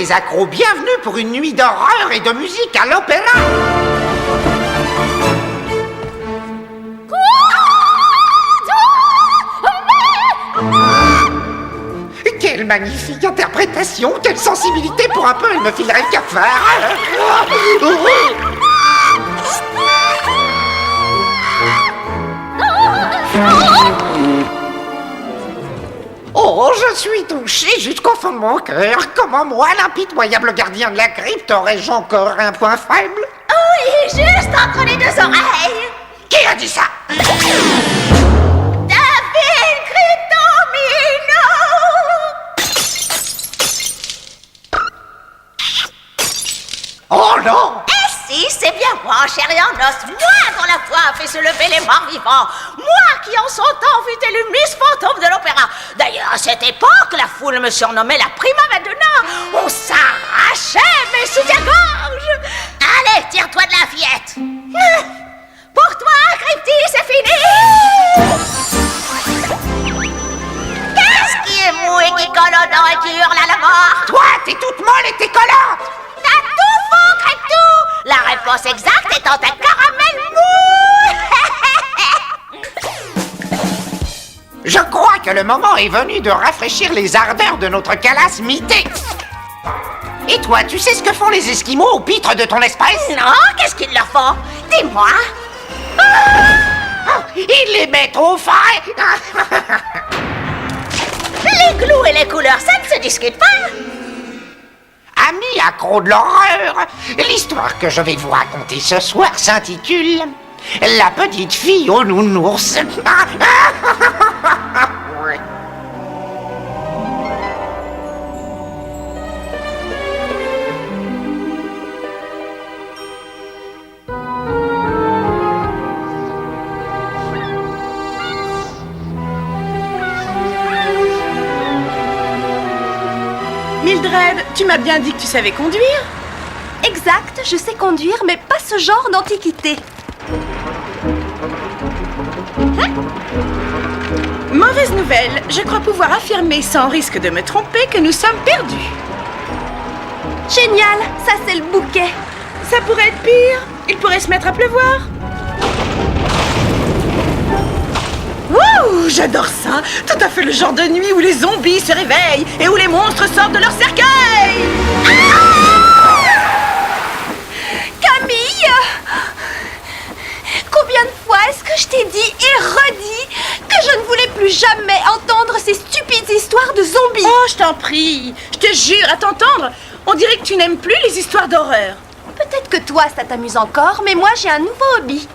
les accros, bienvenue pour une nuit d'horreur et de musique à l'opéra. Quelle magnifique interprétation, quelle sensibilité, pour un peu, elle me filerait le cafard. Oh, je suis touché jusqu'au fond de mon cœur. Comment moi, l'impitoyable gardien de la crypte, aurais-je encore un point faible? Oui, juste entre les deux oreilles. Qui a dit ça? David Cryptomino! Oh non! Si, c'est bien moi, chérie en os, moi dont la foi a fait se lever les morts vivants, moi qui en son temps fut élue Miss Fantôme de l'Opéra. D'ailleurs, à cette époque, la foule me surnommait la Prima Madonna. On s'arrachait mes soutiens-gorge. Allez, tire-toi de la fillette. Pour toi, Crypty, c'est fini. Qu'est-ce qui est mou et qui colle aux dents et qui hurle à la mort? Toi, t'es toute molle et t'es collante! T'as tout faux, Cryptou! La réponse exacte étant un caramel mou! Je crois que le moment est venu de rafraîchir les ardeurs de notre calasse mitée. Et toi, tu sais ce que font les Esquimaux au pitre de ton espèce? Non, qu'est-ce qu'ils leur font? Dis-moi! Ils les mettent au frais. Les glous et les couleurs, ça ne se discute pas! Amis accros de l'horreur, l'histoire que je vais vous raconter ce soir s'intitule « La petite fille aux nounours ». Mildred, tu m'as bien dit que tu savais conduire? Exact, je sais conduire, mais pas ce genre d'antiquité. Mauvaise nouvelle, je crois pouvoir affirmer sans risque de me tromper que nous sommes perdus. Génial, ça c'est le bouquet. Ça pourrait être pire, il pourrait se mettre à pleuvoir. Wouh, j'adore ça. Tout à fait le genre de nuit où les zombies se réveillent et où les monstres sortent de leur cercueil. Camille! Combien de fois est-ce que je t'ai dit et redit que je ne voulais plus jamais entendre ces stupides histoires de zombies? Oh, je t'en prie, je te jure, à t'entendre, on dirait que tu n'aimes plus les histoires d'horreur. Peut-être que toi ça t'amuse encore, mais moi j'ai un nouveau hobby.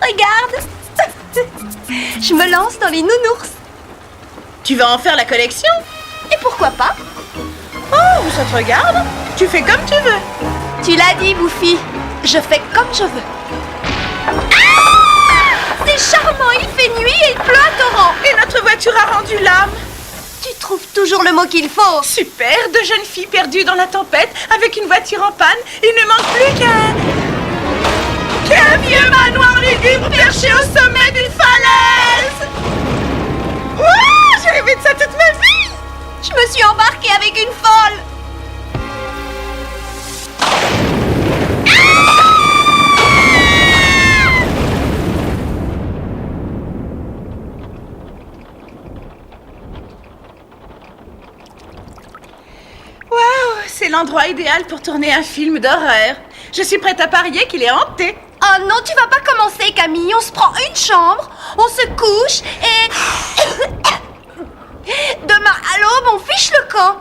Regarde! Je me lance dans les nounours. Tu vas en faire la collection? Et pourquoi pas? Oh, ça te regarde. Tu fais comme tu veux. Tu l'as dit, Bouffi. Je fais comme je veux. Ah! C'est charmant, il fait nuit et il pleut à torrent. Et notre voiture a rendu l'âme. Tu trouves toujours le mot qu'il faut. Super, deux jeunes filles perdues dans la tempête avec une voiture en panne. Il ne manque plus qu'un vieux manoir lugubre perché au sommet d'une falaise. Ouah, j'ai rêvé de ça toute ma vie. Je me suis embarquée avec une folle. Waouh, c'est l'endroit idéal pour tourner un film d'horreur. Je suis prête à parier qu'il est hanté. Oh non, tu vas pas commencer, Camille. On se prend une chambre, on se couche et... Demain à l'aube, on fiche le camp.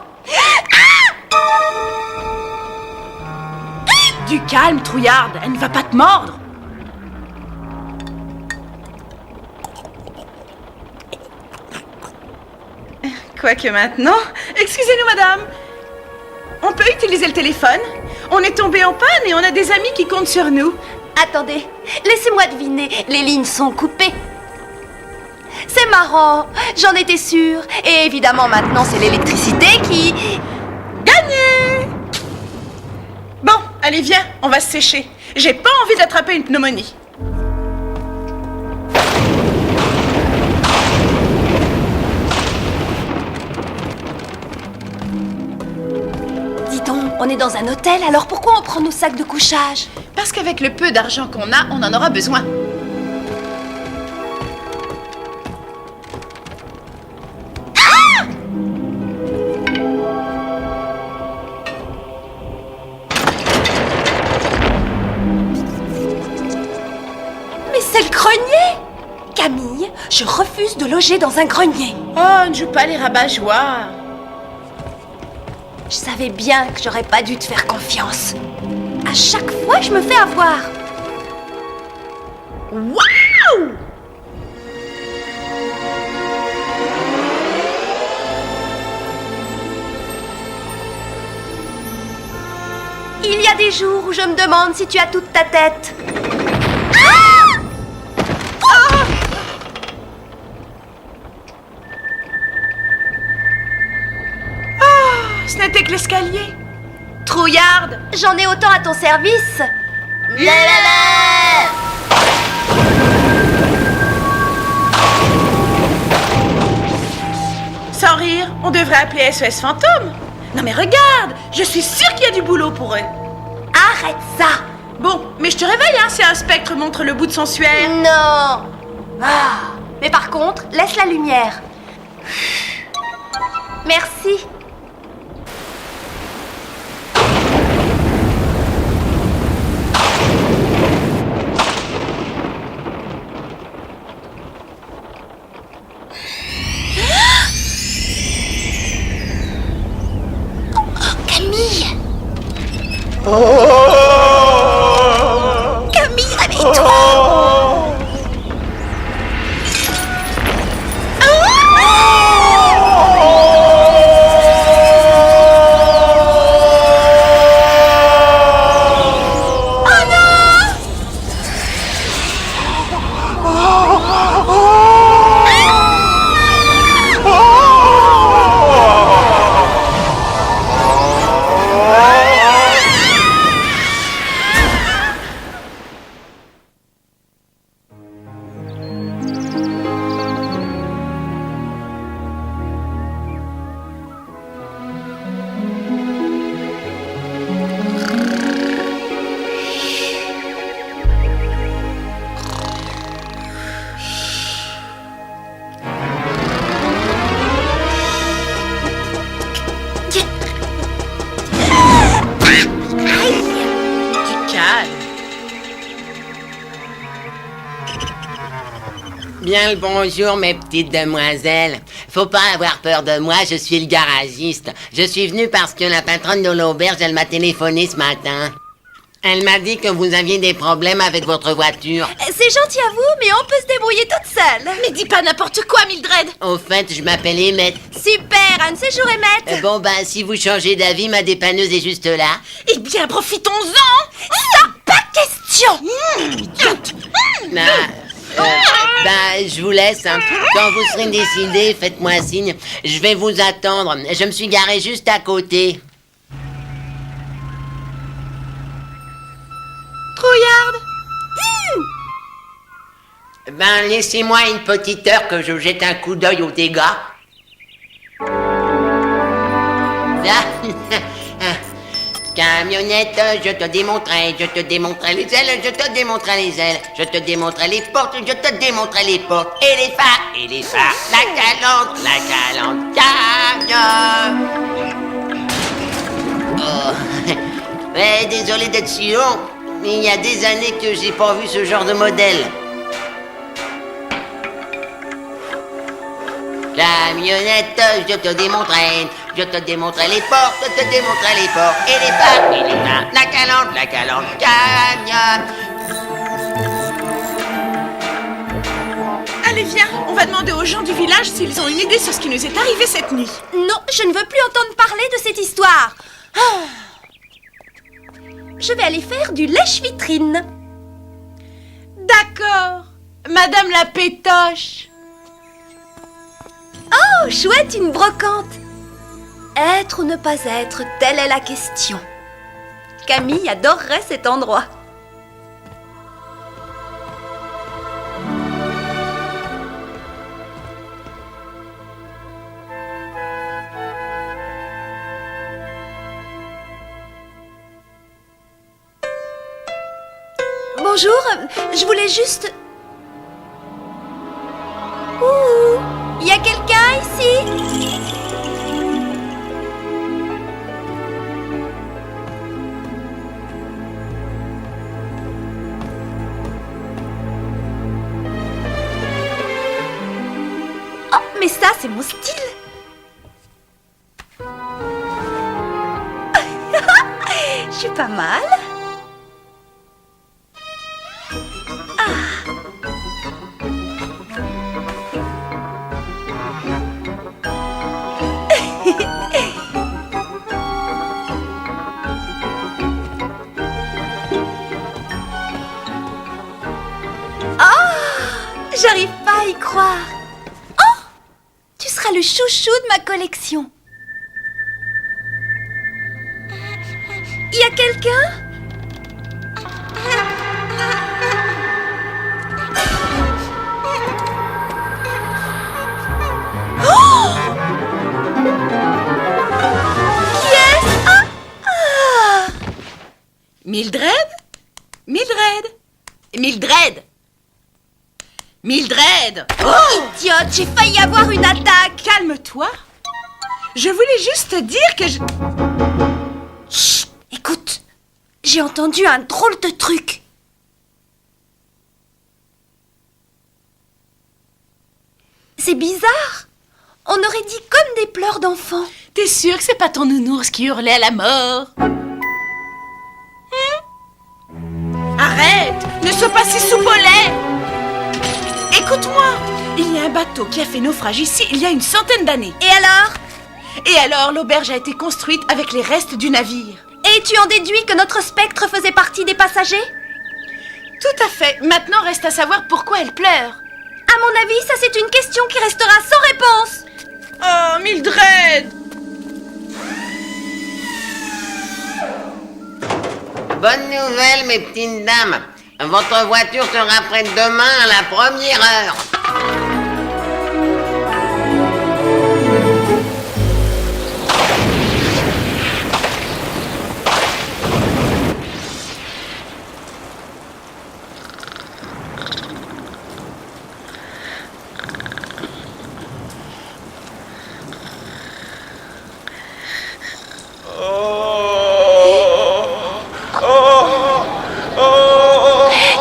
Du calme, trouillarde, elle ne va pas te mordre. Quoique maintenant... Excusez-nous, madame. On peut utiliser le téléphone? On est tombé en panne et on a des amis qui comptent sur nous. Attendez, laissez-moi deviner. Les lignes sont coupées. C'est marrant, j'en étais sûre. Et évidemment, maintenant, c'est l'électricité qui... Gagné! Bon, allez, viens, on va se sécher. J'ai pas envie d'attraper une pneumonie. On est dans un hôtel, alors pourquoi on prend nos sacs de couchage? Parce qu'avec le peu d'argent qu'on a, on en aura besoin. Mais c'est le grenier! Camille, je refuse de loger dans un grenier. Oh, ne joue pas les rabat-joie. Je savais bien que j'aurais pas dû te faire confiance. À chaque fois, je me fais avoir. Waouh! Il y a des jours où je me demande si tu as toute ta tête. Ce n'était que l'escalier. Trouillarde! J'en ai autant à ton service. Sans rire, on devrait appeler SOS Fantôme. Non mais regarde, je suis sûre qu'il y a du boulot pour eux. Arrête ça. Bon, mais je te réveille si un spectre montre le bout de son suaire. Non. Mais par contre, laisse la lumière. Merci. Camille! Camille, réveille-toi! Bien le bonjour, mes petites demoiselles. Faut pas avoir peur de moi, je suis le garagiste. Je suis venu parce que la patronne de l'auberge, elle m'a téléphoné ce matin. Elle m'a dit que vous aviez des problèmes avec votre voiture. C'est gentil à vous, mais on peut se débrouiller toute seule. Mais dis pas n'importe quoi, Mildred. Au fait, je m'appelle Emmett. Super, un de ces jours, Emmett. Bon, si vous changez d'avis, ma dépanneuse est juste là. Eh bien, profitons-en. Ça, pas question. Je vous laisse. Hein. Quand vous serez décidé, faites-moi signe. Je vais vous attendre. Je me suis garé juste à côté. Trouillarde. Laissez-moi une petite heure que je jette un coup d'œil aux dégâts. Camionnette, je te démontrerai les ailes, je te démontrerai les ailes, je te démontrerai les portes, je te démontrerai les portes, et les phares, la calante, camion. Oh, ouais, désolé d'être si long, mais il y a des années que j'ai pas vu ce genre de modèle. Camionnette, je te démontrerai les portes, je te démontrerai les portes, et les phares, la calante, camion. Allez, viens, on va demander aux gens du village s'ils ont une idée sur ce qui nous est arrivé cette nuit. Non, je ne veux plus entendre parler de cette histoire. Je vais aller faire du lèche-vitrine. D'accord, Madame la pétoche. Oh, chouette, une brocante. Être ou ne pas être, telle est la question. Camille adorerait cet endroit. Bonjour, je voulais juste... Ouh, y a quelqu'un ici? Oh, mais ça, c'est mon style. Je suis pas mal. J'arrive pas à y croire. Oh! Tu seras le chouchou de ma collection. Y a quelqu'un? Oh! Qui est-ce? Ah! Mildred? Mildred? Mildred? Mildred! Idiote, j'ai failli avoir une attaque. Calme-toi. Je voulais juste te dire que je... Chut, écoute, j'ai entendu un drôle de truc. C'est bizarre. On aurait dit comme des pleurs d'enfant. T'es sûre que c'est pas ton nounours qui hurlait à la mort? Arrête! Ne sois pas si soupe au lait! Écoute-moi! Il y a un bateau qui a fait naufrage ici il y a une centaine d'années. Et alors? Et alors, l'auberge a été construite avec les restes du navire. Et tu en déduis que notre spectre faisait partie des passagers? Tout à fait. Maintenant, reste à savoir pourquoi elle pleure. À mon avis, ça c'est une question qui restera sans réponse. Oh, Mildred! Bonne nouvelle, mes petites dames. Votre voiture sera prête demain à la première heure.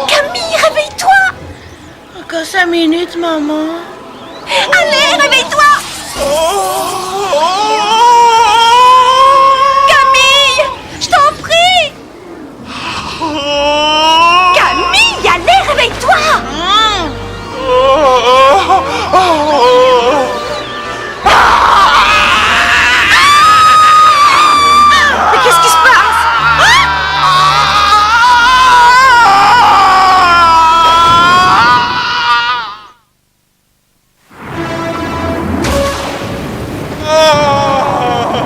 Camille, réveille-toi! Encore 5 minutes, maman. Allez, réveille-toi! Camille! Je t'en prie! Camille, allez, réveille-toi! Mais qu'est-ce qui se passe?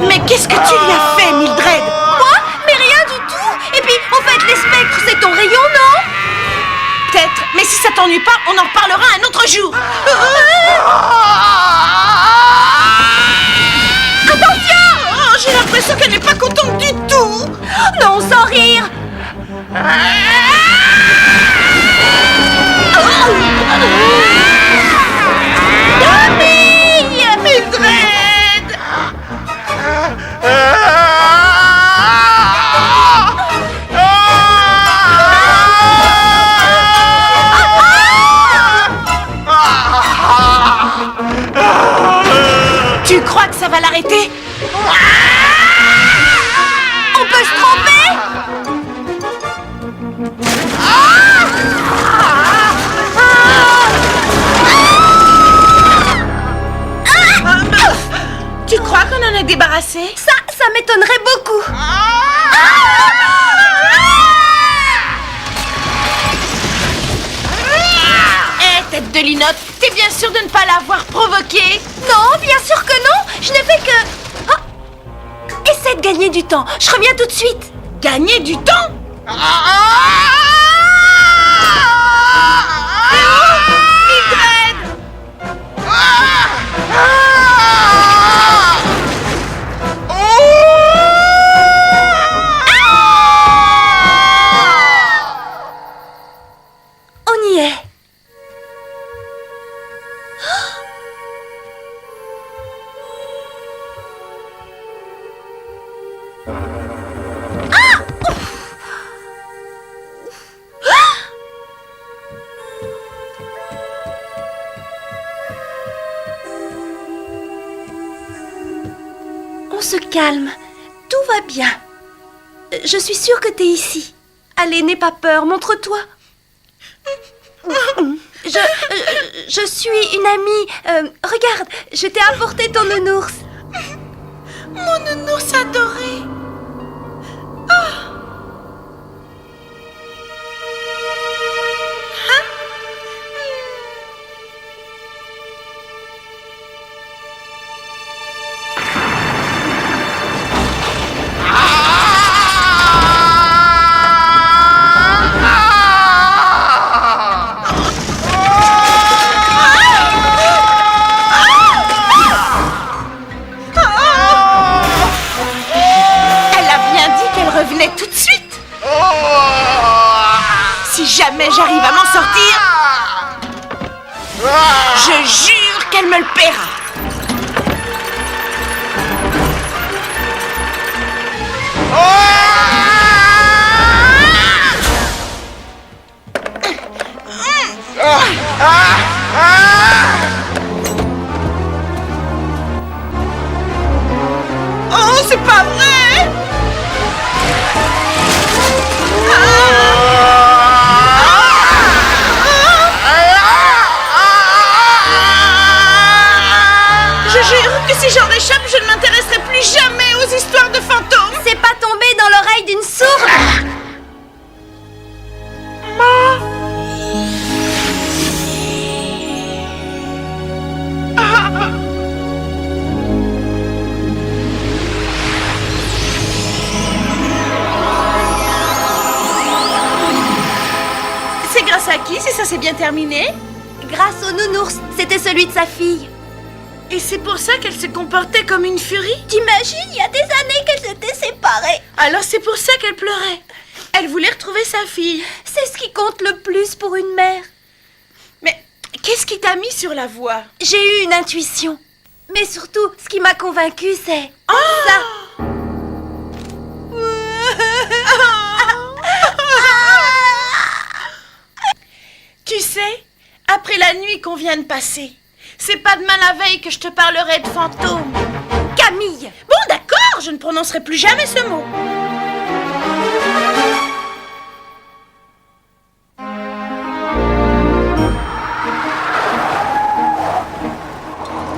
Mais qu'est-ce que tu lui as fait, Mildred? Moi? Mais rien du tout! Et puis, en fait, les spectres, c'est ton rayon, non? Peut-être, mais si ça t'ennuie pas, on en reparlera un autre jour. Attention! Oh, j'ai l'impression qu'elle n'est pas contente du tout. Non, sans rire! Camille! Mildred! Tu crois que ça va l'arrêter? On peut se tromper? Tu crois qu'on en a débarrassé? Ça m'étonnerait beaucoup. Tête de linotte, t'es bien sûre de ne pas l'avoir provoqué? Non, bien sûr que non. Je n'ai fait que... Ah. Essaie de gagner du temps. Je reviens tout de suite. Gagner du temps? Mildred! est. On se calme. Tout va bien. Je suis sûre que t'es ici. Allez, n'aie pas peur, montre-toi. Je suis une amie. Regarde, je t'ai apporté ton nounours. Mon nounours adoré. Revenez tout de suite. Si jamais j'arrive à m'en sortir, je jure qu'elle me le paiera. Oh, c'est pas vrai! Je jure que si j'en échappe, je ne m'intéresserai plus jamais aux histoires de fantômes. C'est pas tombé dans l'oreille d'une sourde. C'est grâce à qui si ça s'est bien terminé? Grâce au nounours, c'était celui de sa fille. Et c'est pour ça qu'elle se comportait comme une furie? T'imagines, il y a des années qu'elles s'étaient séparées. Alors c'est pour ça qu'elle pleurait. Elle voulait retrouver sa fille. C'est ce qui compte le plus pour une mère. Mais qu'est-ce qui t'a mis sur la voie? J'ai eu une intuition. Mais surtout, ce qui m'a convaincue, c'est ça. Tu sais, après la nuit qu'on vient de passer, c'est pas demain la veille que je te parlerai de fantômes. Camille! Bon, d'accord, je ne prononcerai plus jamais ce mot.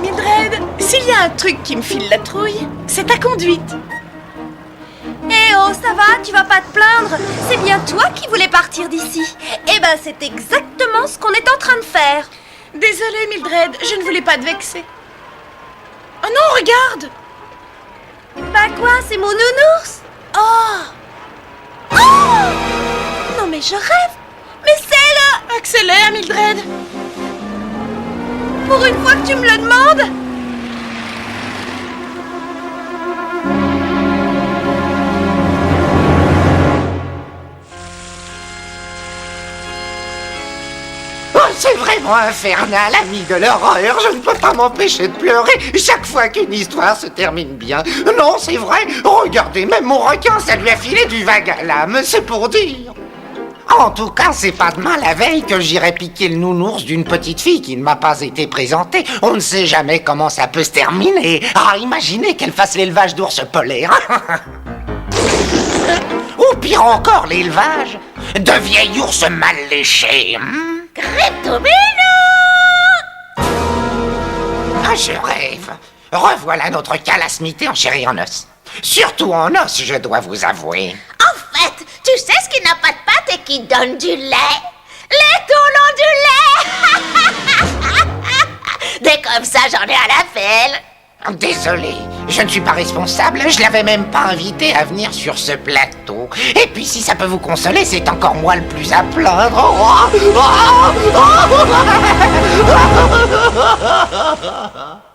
Mildred, s'il y a un truc qui me file la trouille, c'est ta conduite. Eh oh, ça va, tu vas pas te plaindre. C'est bien toi qui voulais partir d'ici. Eh ben, c'est exactement ce qu'on est en train de faire. Désolée, Mildred, je ne voulais pas te vexer. Oh non, regarde! Bah quoi, c'est mon nounours? Oh! Oh! Non mais je rêve. Mais c'est le... Accélère, Mildred! Pour une fois que tu me le demandes. C'est vraiment infernal, ami de l'horreur. Je ne peux pas m'empêcher de pleurer chaque fois qu'une histoire se termine bien. Non, c'est vrai. Regardez, même mon requin, ça lui a filé du vague à l'âme. C'est pour dire. En tout cas, c'est pas demain la veille que j'irai piquer le nounours d'une petite fille qui ne m'a pas été présentée. On ne sait jamais comment ça peut se terminer. Ah, imaginez qu'elle fasse l'élevage d'ours polaires. Ou pire encore, l'élevage de vieil ours mal léché. Crétomino! Ah, je rêve. Revoilà notre calasmité en chair et en os. Surtout en os, je dois vous avouer. En fait, tu sais ce qui n'a pas de pâte et qui donne du lait? Les toulons du lait! Dès comme ça, j'en ai à la pelle. Désolé, je ne suis pas responsable, je l'avais même pas invité à venir sur ce plateau. Et puis si ça peut vous consoler, c'est encore moi le plus à plaindre. Oh, oh, oh, oh, oh.